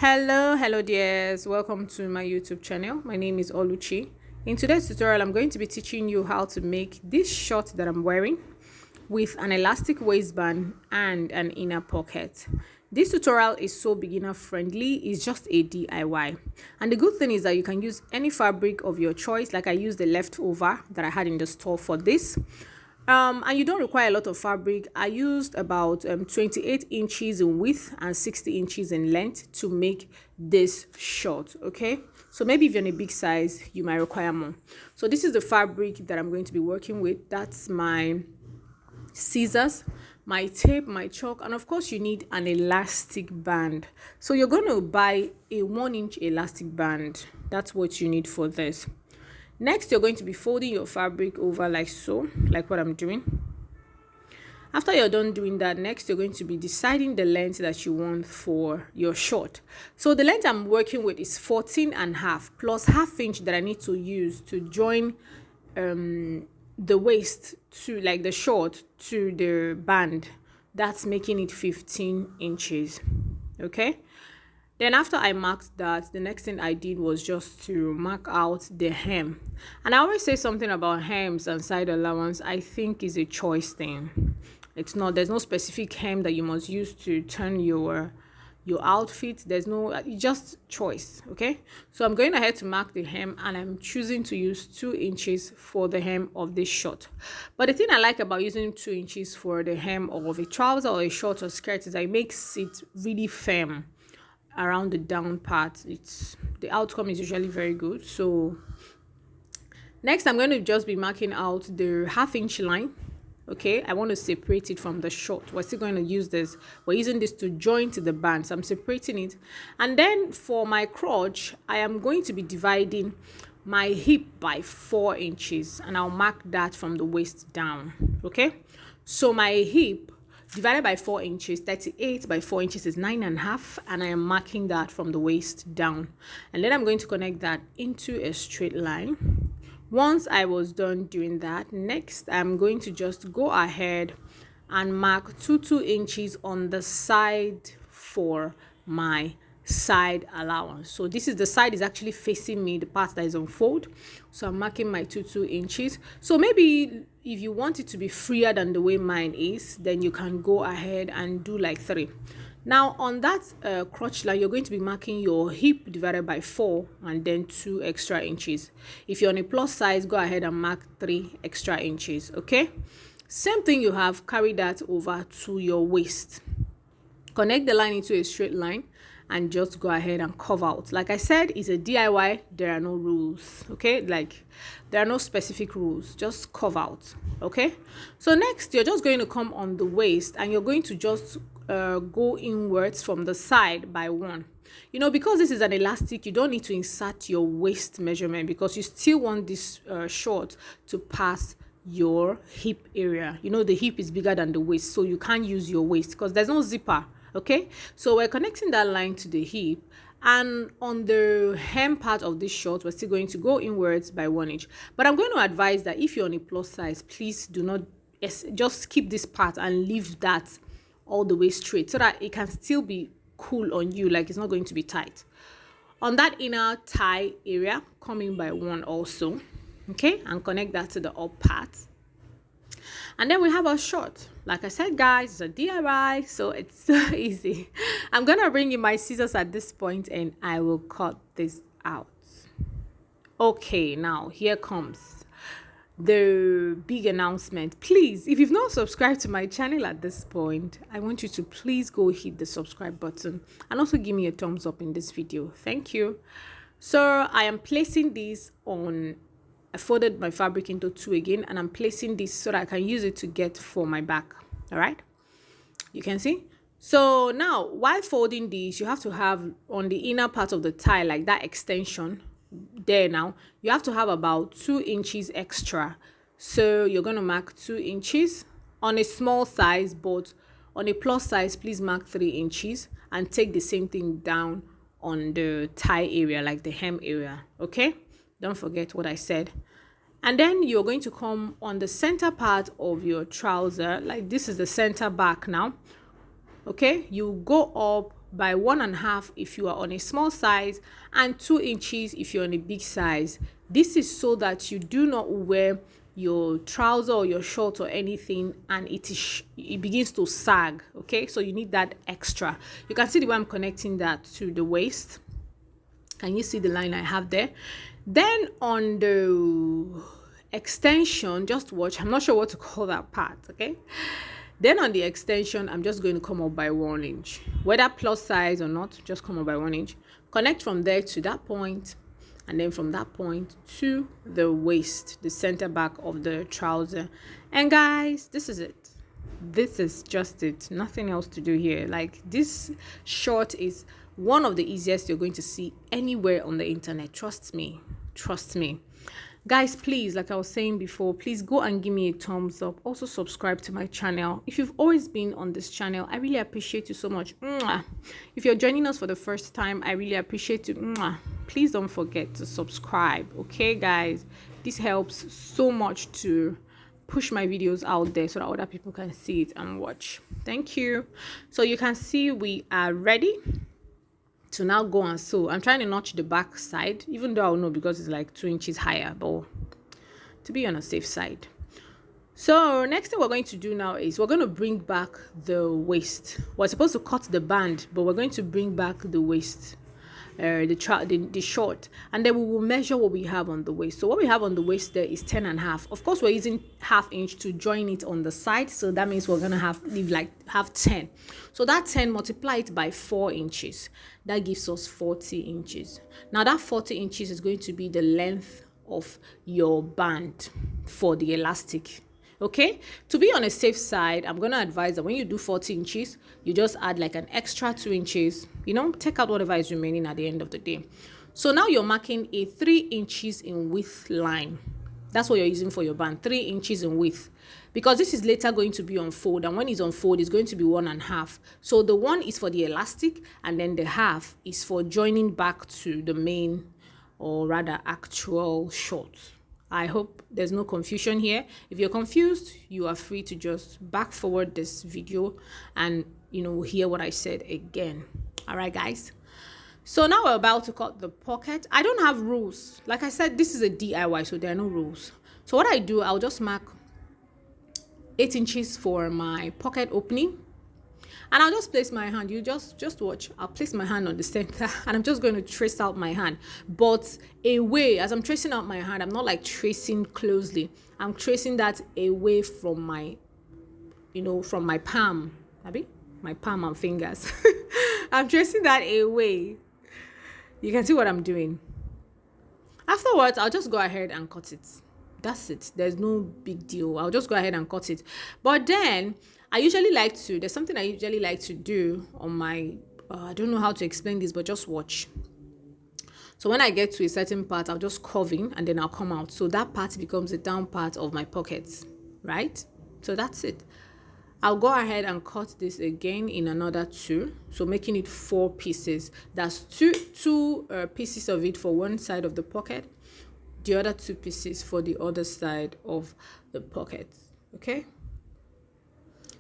Hello dears, welcome to my YouTube channel. My name is Oluchi. In today's tutorial I'm going to be teaching you how to make this short that I'm wearing with an elastic waistband and an inner pocket. This tutorial is so beginner friendly. It's just a DIY, and the good thing is that you can use any fabric of your choice. Like I used the leftover that I had in the store for this. And you don't require a lot of fabric. I used about 28 inches in width and 60 inches in length to make this short. Okay, so maybe if you're in a big size you might require more. So this is the fabric that I'm going to be working with. That's my scissors, my tape, my chalk, and of course you need an elastic band. So you're going to buy a 1-inch elastic band. That's what you need for this. Next, you're going to be folding your fabric over like so, like what I'm doing. After you're done doing that, next you're going to be deciding the length that you want for your short. So the length I'm working with is 14.5 plus ½ inch that I need to use to join the waist to, like, the short to the band. That's making it 15 inches. Okay. Then after I marked that, the next thing I did was just to mark out the hem. And I always say something about hems and side allowance. I think is a choice thing. It's not, there's no specific hem that you must use to turn your outfit. There's no, just choice. Okay, so I'm going ahead to mark the hem, and I'm choosing to use 2 inches for the hem of this short. But the thing I like about using 2 inches for the hem of a trouser or a short or skirt is that it makes it really firm around the down part. The outcome is usually very good. So next I'm going to just be marking out the ½ inch line. Okay, I want to separate it from the short. We're still going to use this. We're using this to join to the band, so I'm separating it. And then for my crotch, I am going to be dividing my hip by 4 inches, and I'll mark that from the waist down. Okay, so my hip divided by 4 inches, 38 by 4 inches is 9.5, and I am marking that from the waist down. And then I'm going to connect that into a straight line. Once I was done doing that, next I'm going to just go ahead and mark 2 inches on the side for my side allowance. So this is the side is actually facing me, the part that is on fold. So I'm marking my 2 inches. So maybe if you want it to be freer than the way mine is, then you can go ahead and do like 3. Now on that crotch line, you're going to be marking your hip divided by 4 and then 2 extra inches. If you're on a plus size, go ahead and mark 3 extra inches. Okay, same thing, you have carried that over to your waist. Connect the line into a straight line and just go ahead and curve out. Like I said, it's a DIY. There are no rules. Okay, like there are no specific rules, just curve out. Okay, so next you're just going to come on the waist and you're going to just go inwards from the side by 1. You know, because this is an elastic, you don't need to insert your waist measurement because you still want this short to pass your hip area. You know, the hip is bigger than the waist, so you can't use your waist because there's no zipper. Okay, so we're connecting that line to the hip, and on the hem part of this short we're still going to go inwards by 1 inch. But I'm going to advise that if you're on a plus size, please do not just keep this part and leave that all the way straight so that it can still be cool on you, like it's not going to be tight. On that inner thigh area, come in by 1 also. Okay, and connect that to the up part. And then we have our short. Like I said, guys, it's a DIY, so it's so easy. I'm gonna bring in my scissors at this point and I will cut this out. Okay, now here comes the big announcement. Please, if you've not subscribed to my channel at this point, I want you to please go hit the subscribe button and also give me a thumbs up in this video. Thank you. So I am placing this on, I folded my fabric into 2 again, and I'm placing this so that I can use it to get for my back. All right, you can see. So now while folding this, you have to have on the inner part of the tie, like that extension there, now you have to have about 2 inches extra. So you're going to mark 2 inches on a small size, but on a plus size please mark 3 inches and take the same thing down on the tie area, like the hem area. Okay, don't forget what I said. And then you're going to come on the center part of your trouser, like this is the center back now. Okay, you go up by 1.5 if you are on a small size, and 2 inches if you're on a big size. This is so that you do not wear your trouser or your short or anything and it begins to sag. Okay, so you need that extra. You can see the way I'm connecting that to the waist. Can you see the line I have there? Then on the extension, just watch, I'm not sure what to call that part. Okay, then on the extension, I'm just going to come up by 1 inch, whether plus size or not, just come up by 1 inch, connect from there to that point, and then from that point to the waist, the center back of the trouser. And guys, this is it. This is just it. Nothing else to do here. Like, this short is one of the easiest you're going to see anywhere on the internet. Trust me. Guys, please, like I was saying before, please go and give me a thumbs up. Also subscribe to my channel. If you've always been on this channel, I really appreciate you so much. If you're joining us for the first time, I really appreciate you. Please don't forget to subscribe. Okay, guys, this helps so much to push my videos out there so that other people can see it and watch. Thank you. So you can see we are ready to now go and sew. I'm trying to notch the back side, even though I know because it's like 2 inches higher, but to be on a safe side. So next thing we're going to do now is we're going to bring back the waist. We're supposed to cut the band, but we're going to bring back the waist, the short, and then we will measure what we have on the waist. So what we have on the waist there is 10.5. Of course, we're using 1/2 inch to join it on the side, so that means we're gonna have 10. So that 10, multiply it by 4 inches, that gives us 40 inches. Now that 40 inches is going to be the length of your band for the elastic. Okay, to be on a safe side, I'm going to advise that when you do 40 inches, you just add like an extra 2 inches, take out whatever is remaining at the end of the day. So now you're marking a 3 inches in width line. That's what you're using for your band, 3 inches in width, because this is later going to be on fold, and when it's on fold, it's going to be 1.5. So the 1 is for the elastic, and then the 1/2 is for joining back to the main, or rather actual short. I hope there's no confusion here. If you're confused, you are free to just back forward this video and hear what I said again. All right, guys. So now we're about to cut the pocket. I don't have rules. Like I said, this is a DIY, so there are no rules. So what I do, I'll just mark 8 inches for my pocket opening. And I'll just place my hand. You just watch. I'll place my hand on the center and I'm just going to trace out my hand. But away, as I'm tracing out my hand, I'm not like tracing closely. I'm tracing that away from my, from my palm. My palm and fingers. I'm tracing that away. You can see what I'm doing. Afterwards, I'll just go ahead and cut it. That's it. There's no big deal. I'll just go ahead and cut it. But then there's something I usually like to do on my, I don't know how to explain this, but just watch. So when I get to a certain part, I'll just curve in and then I'll come out. So that part becomes the down part of my pockets, right? So that's it. I'll go ahead and cut this again in another 2. So making it 4 pieces. That's two pieces of it for one side of the pocket. The other 2 pieces for the other side of the pocket. Okay?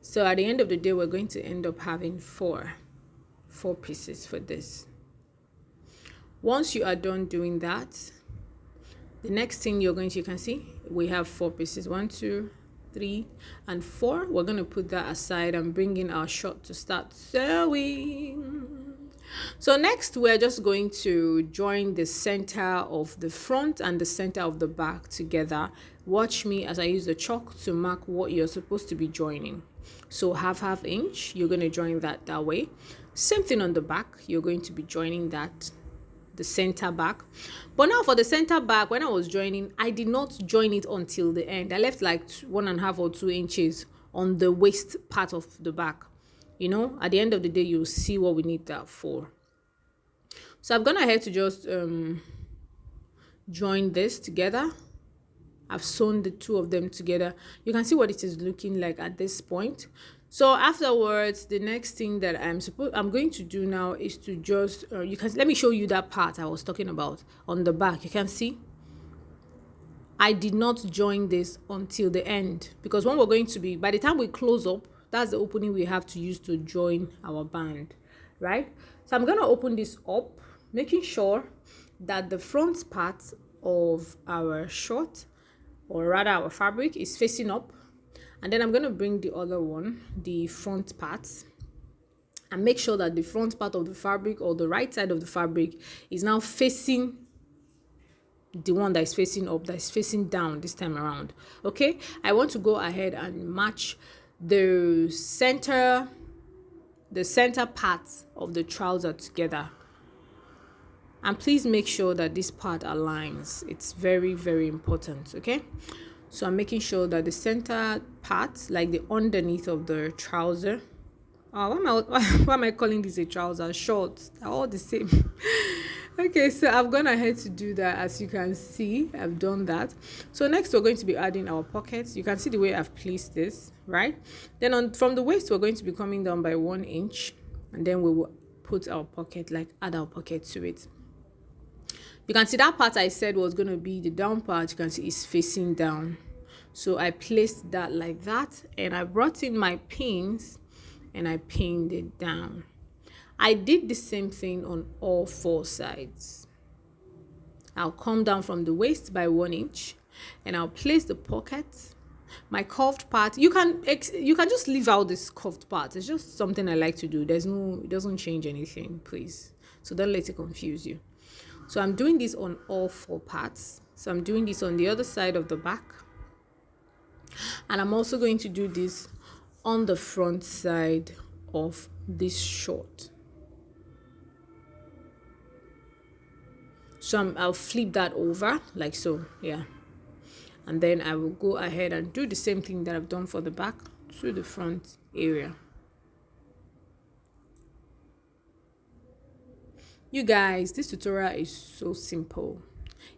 So at the end of the day, we're going to end up having 4 pieces for this. Once you are done doing that, the next thing you can see, we have 4 pieces. 1, 2, 3, and 4. We're going to put that aside and bring in our short to start sewing. So next, we're just going to join the center of the front and the center of the back together. Watch me as I use the chalk to mark what you're supposed to be joining. So 1/2 inch, you're going to join that way. Same thing on the back, you're going to be joining that, the center back. But now for the center back, when I was joining, I did not join it until the end. I left like 1.5 or 2 inches on the waist part of the back. At the end of the day, you'll see what we need that for. So I've gone ahead to just join this together. I've sewn the 2 of them together. You can see what it is looking like at this point. So afterwards, the next thing that I'm going to do now is to just let me show you that part I was talking about on the back. You can see I did not join this until the end, because by the time we close up, that's the opening we have to use to join our band. right? So I'm going to open this up, making sure that the front part of our short, or rather our fabric, is facing up. And then I'm going to bring the other one, the front part, and make sure that the front part of the fabric, or the right side of the fabric, is now facing the one that is facing up, that is facing down this time around. Okay, I want to go ahead and match the center part of the trouser together. And please make sure that this part aligns. It's very, very important. Okay, so I'm making sure that the center part, like the underneath of the trouser, why am I calling this a trouser? Shorts, they're all the same. Okay, so I've gone ahead to do that. As you can see, I've done that. So next we're going to be adding our pockets. You can see the way I've placed this, right? Then from the waist, we're going to be coming down by 1 inch, and then we will put our pocket, like add our pocket to it. You can see that part I said was going to be the down part. You can see it's facing down. So I placed that like that, and I brought in my pins and I pinned it down. I did the same thing on all 4 sides. I'll come down from the waist by 1 inch, and I'll place the pocket, my curved part. You can just leave out this curved part. It's just something I like to do. It doesn't change anything, please. So don't let it confuse you. So I'm doing this on all 4 parts. So I'm doing this on the other side of the back, and I'm also going to do this on the front side of this short. So I'll flip that over like so, yeah. And then I will go ahead and do the same thing that I've done for the back to the front area. You guys, this tutorial is so simple.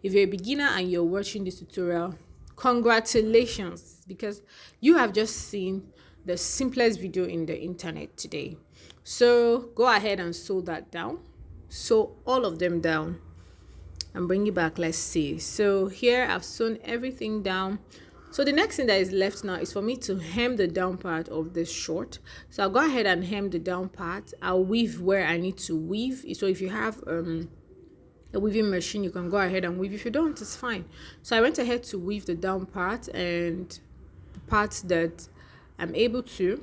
If you're a beginner and you're watching this tutorial, congratulations, because you have just seen the simplest video in the internet today. So go ahead and sew that down. Sew all of them down and bring it back. Let's see. So here I've sewn everything down. So the next thing that is left now is for me to hem the down part of this short. So I'll go ahead and hem the down part. I'll weave where I need to weave. So if you have a weaving machine, you can go ahead and weave. If you don't, it's fine. So I went ahead to weave the down part and the parts that I'm able to,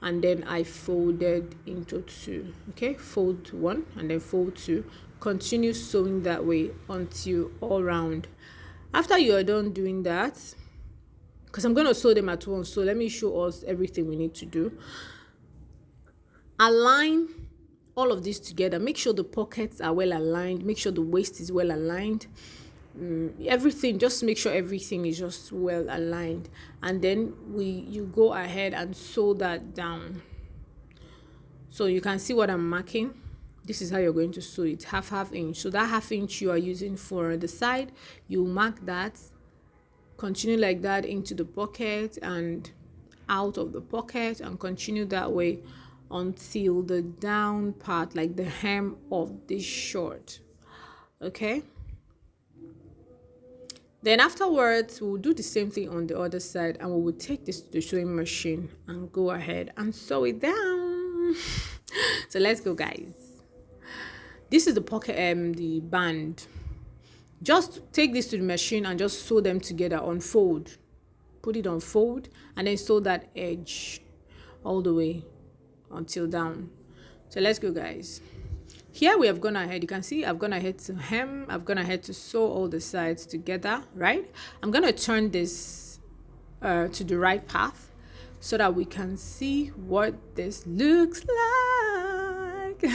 and then I folded into 2. Okay, fold 1 and then fold 2. Continue sewing that way until all round. After you are done doing that, because I'm going to sew them at once, so let me show us everything we need to do. Align all of this together. Make sure the pockets are well aligned. Make sure the waist is well aligned. Everything, just make sure everything is just well aligned, and then you go ahead and sew that down. So you can see what I'm marking. This is how you're going to sew it, half inch. So that half inch you are using for the side, you mark that, continue like that into the pocket and out of the pocket, and continue that way until the down part, like the hem of this short. Okay, then afterwards we'll do the same thing on the other side, and we will take this to the sewing machine and go ahead and sew it down. So let's go, guys. This is the pocket, the band. Just take this to the machine and just sew them together on fold. Put it on fold and then sew that edge all the way until down. So let's go, guys. Here we have gone ahead. You can see I've gone ahead to hem. I've gone ahead to sew all the sides together, right? I'm going to turn this to the right path so that we can see what this looks like.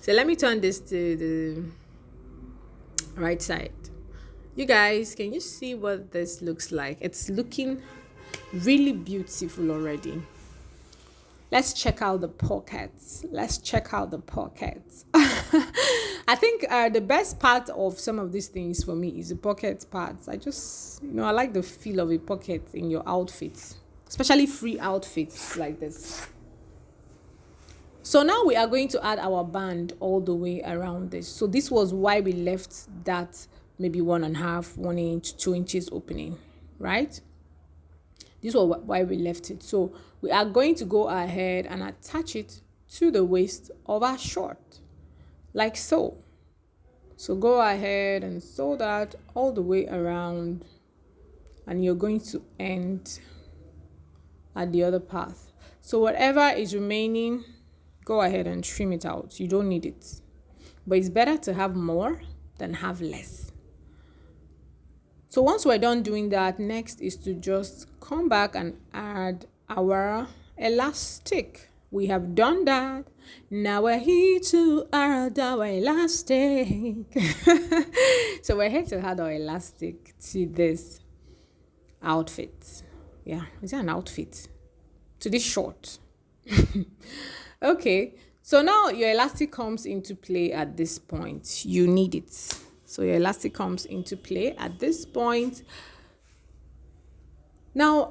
So let me turn this to the right side. You guys, can you see what this looks like? It's looking really beautiful already. Let's check out the pockets. I think the best part of some of these things for me is the pocket parts. I just, I like the feel of a pocket in your outfits, especially free outfits like this. So now we are going to add our band all the way around this. So this was why we left that maybe 1.5, 1 inch, 2 inches opening, right? This was why we left it. So we are going to go ahead and attach it to the waist of our short, like so. So go ahead and sew that all the way around, and you're going to end at the other part. So whatever is remaining, go ahead and trim it out. You don't need it. But it's better to have more than have less. So once we're done doing that, next is to just come back and add our elastic. We have done that. Now we're here to add our elastic. So we're here to add our elastic to this outfit. Yeah, is it an outfit? To this short. Okay, so now your elastic comes into play at this point. You need it. So your elastic comes into play at this point. Now,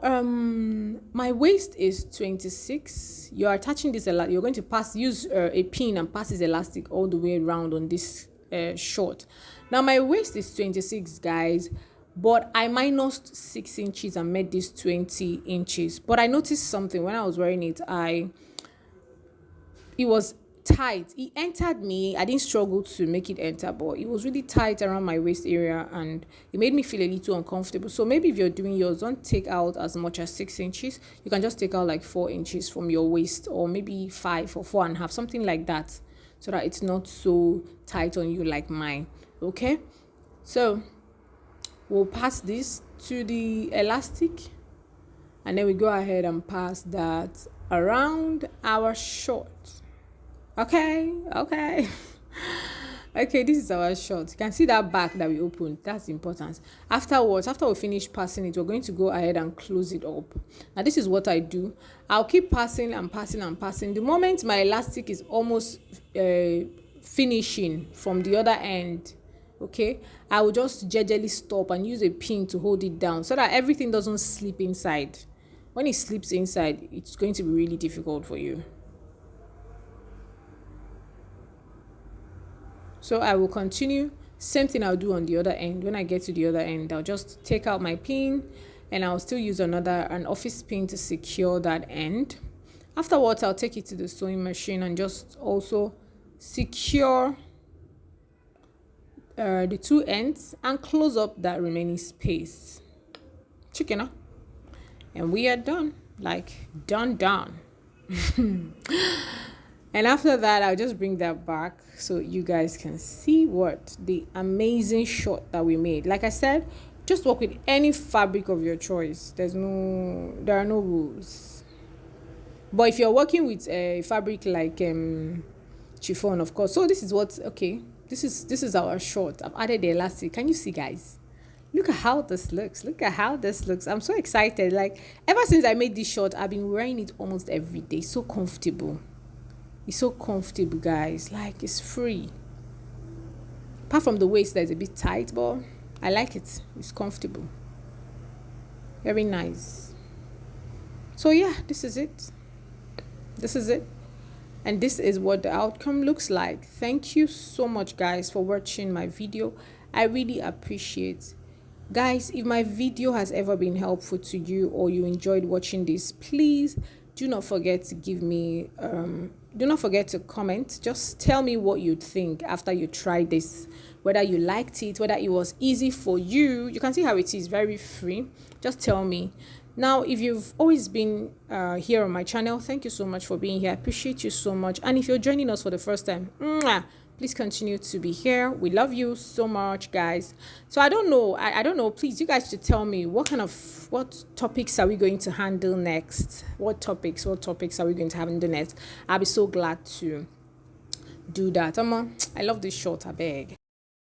my waist is 26. You're attaching this elastic. You're going to use a pin and pass this elastic all the way around on this short. Now, my waist is 26, guys, but I minused 6 inches and made this 20 inches. But I noticed something when I was wearing it. It was tight. It entered me. I didn't struggle to make it enter, but it was really tight around my waist area, and it made me feel a little uncomfortable. So maybe if you're doing yours, don't take out as much as 6 inches. You can just take out like 4 inches from your waist, or maybe 5 or 4.5, something like that, so that it's not so tight on you like mine. Okay, so we'll pass this to the elastic, and then we go ahead and pass that around our short. Okay, this is our short. You can see that back that we opened. That's important. Afterwards, after we finish passing it, we're going to go ahead and close it up. Now, this is what I do. I'll keep passing and passing and passing. The moment my elastic is almost finishing from the other end, okay, I will just gingerly stop and use a pin to hold it down so that everything doesn't slip inside. When it slips inside, it's going to be really difficult for you. So I will continue. Same thing I'll do on the other end. When I get to the other end, I'll just take out my pin, and I'll still use an office pin to secure that end. Afterwards, I'll take it to the sewing machine and just also secure the 2 ends and close up that remaining space. Chicken, and we are done. Like done. And after that, I'll just bring that back so you guys can see what the amazing short that we made. Like I said, just work with any fabric of your choice. There are no rules. But if you're working with a fabric like chiffon, of course. So this is this is our short. I've added the elastic. Can you see, guys? Look at how this looks. I'm so excited. Like, ever since I made this short, I've been wearing it almost every day. So comfortable. It's so comfortable, guys. Like, it's free. Apart from the waist that is a bit tight, but I like it. It's comfortable. Very nice. So yeah, this is it. And this is what the outcome looks like. Thank you so much, guys, for watching my video. I really appreciate. Guys, if my video has ever been helpful to you or you enjoyed watching this, please do not forget to give me do not forget to comment. Just tell me what you think after you try this, whether you liked it, whether it was easy for you. You can see how it is very free. Just tell me. Now, if you've always been here on my channel, thank you so much for being here. I appreciate you so much. And if you're joining us for the first time, please continue to be here. We love you so much, guys. So I don't know. Please, you guys should tell me what topics are we going to handle next? What topics are we going to handle next? I'll be so glad to do that. I love this short, I beg.